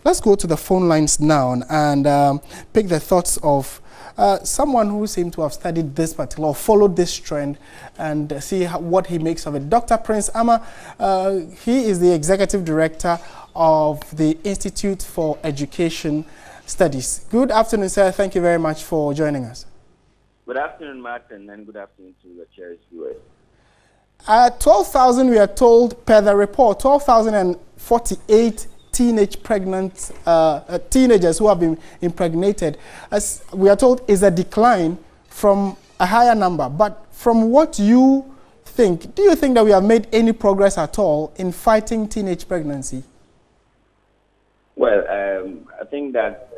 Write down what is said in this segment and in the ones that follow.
Let's go to the phone lines now and pick the thoughts of someone who seemed to have studied this particular or followed this trend and see what he makes of it. Dr. Prince Ama, he is the executive director of the Institute for Education Studies. Good afternoon, sir. Thank you very much for joining us. Good afternoon, Martin, and good afternoon to your cherished viewers. 12,000, we are told, per the report, 12,048 teenagers who have been impregnated, as we are told, is a decline from a higher number. But from what you think, do you think that we have made any progress at all in fighting teenage pregnancy? Well, I think that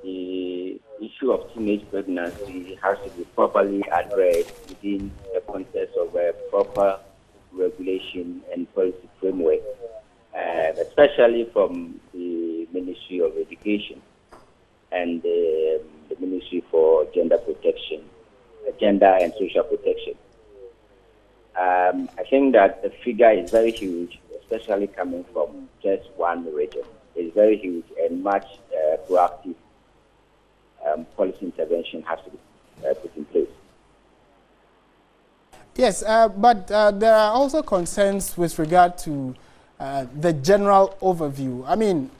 the issue of teenage pregnancy has to be properly addressed within the context of a proper regulation and policy framework, especially from the Ministry of Education and the Ministry for Gender Protection, Gender and Social Protection. I think that the figure is very huge, especially coming from just one region. It's very huge, and much proactive policy intervention has to be put in place. Yes, but there are also concerns with regard to the general overview. I mean,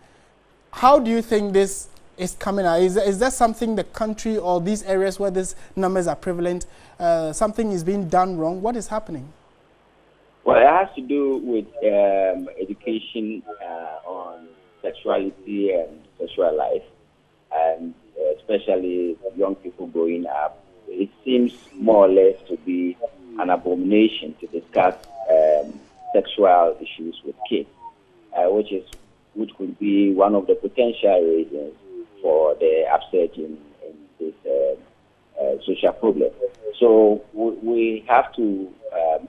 how do you think this is coming out? Is there something the country or these areas where these numbers are prevalent, something is being done wrong? What is happening? Well, it has to do with education on sexuality and sexual life, and especially young people growing up. It seems more or less to be an abomination to discuss sexual issues with kids, which could be one of the potential reasons for the upsurge in this social problem. So we have to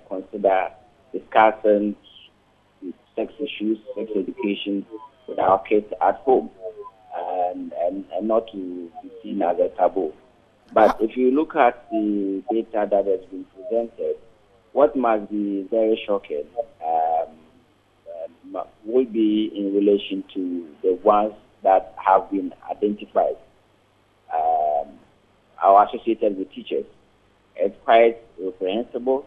consider discussing sex issues, sex education with our kids at home, and not to be seen as a taboo. But if you look at the data that has been presented, what must be very shocking will be in relation to the ones that have been identified, are associated with teachers. It's quite reprehensible,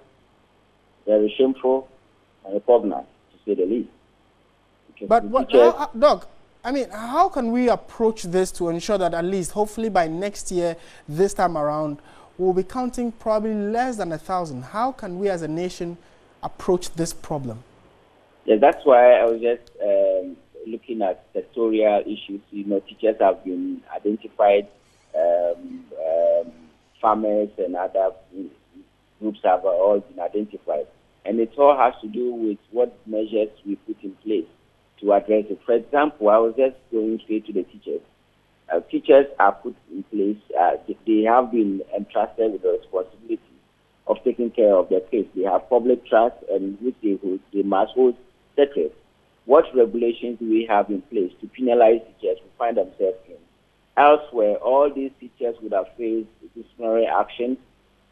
very shameful, and repugnant, to say the least. But Doc, I mean, how can we approach this to ensure that at least, hopefully by next year, this time around, we'll be counting probably less than 1,000? How can we as a nation approach this problem? Yeah, that's why I was just looking at sectorial issues. You know, teachers have been identified, farmers and other groups have all been identified. And it all has to do with what measures we put in place to address it. For example, I was just going straight to the teachers. Teachers are put in place, they have been entrusted with the responsibility of taking care of their kids. They have public trust and which they must hold sacred. What regulations do we have in place to penalize teachers who find themselves in? Elsewhere, all these teachers would have faced disciplinary actions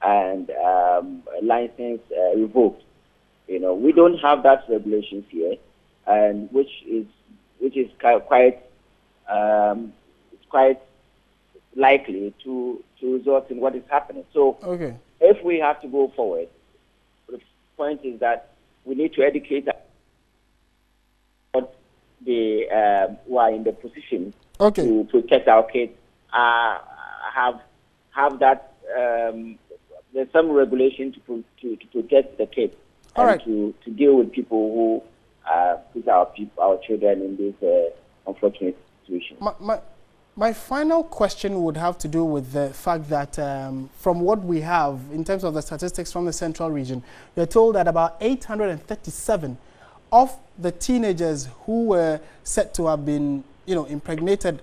and license revoked. You know, we don't have that regulations here, and which is quite likely to result in what is happening. So, if we have to go forward, the point is that we need to educate the who are in the position to protect our kids. Have that there's some regulation to protect the kids and to deal with people who put our children in this unfortunate situation. My final question would have to do with the fact that from what we have in terms of the statistics from the central region, we're told that about 837 of the teenagers who were said to have been, impregnated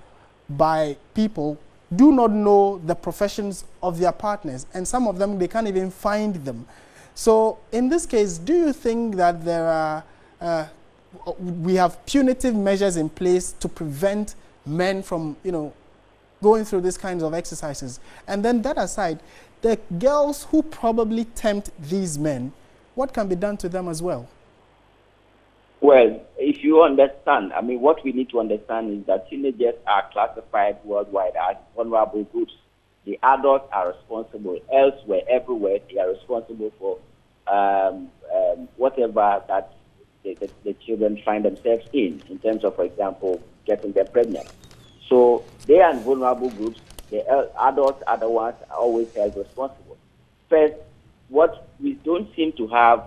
by people do not know the professions of their partners, and some of them, they can't even find them. So in this case, do you think that there are we have punitive measures in place to prevent men from, going through these kinds of exercises? And then that aside, the girls who probably tempt these men, what can be done to them as well? Well, if you understand? I mean, what we need to understand is that teenagers are classified worldwide as vulnerable groups. The adults are responsible. Elsewhere, everywhere, they are responsible for whatever that the children find themselves in terms of, for example, getting them pregnant. So they are vulnerable groups. The adults are the ones always held responsible. First, what we don't seem to have,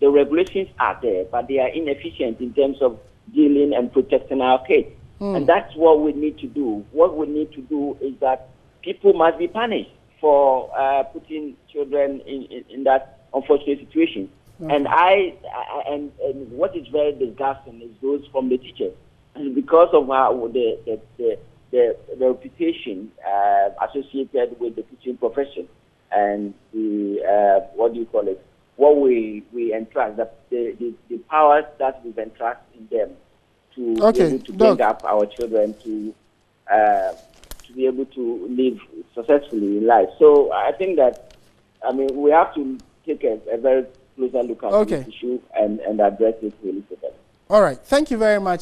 the regulations are there, but they are inefficient in terms of dealing and protecting our kids. And that's what we need to do. What we need to do is that people must be punished for putting children in that unfortunate situation. And and what is very disgusting is those from the teachers, and because of the reputation associated with the teaching profession and the what do you call it? What we entrust, the powers that we've entrusted in them to be able to bring up our children to be able to live successfully in life. So I think that, I mean, we have to take a very closer look at this issue and address it really together. All right. Thank you very much.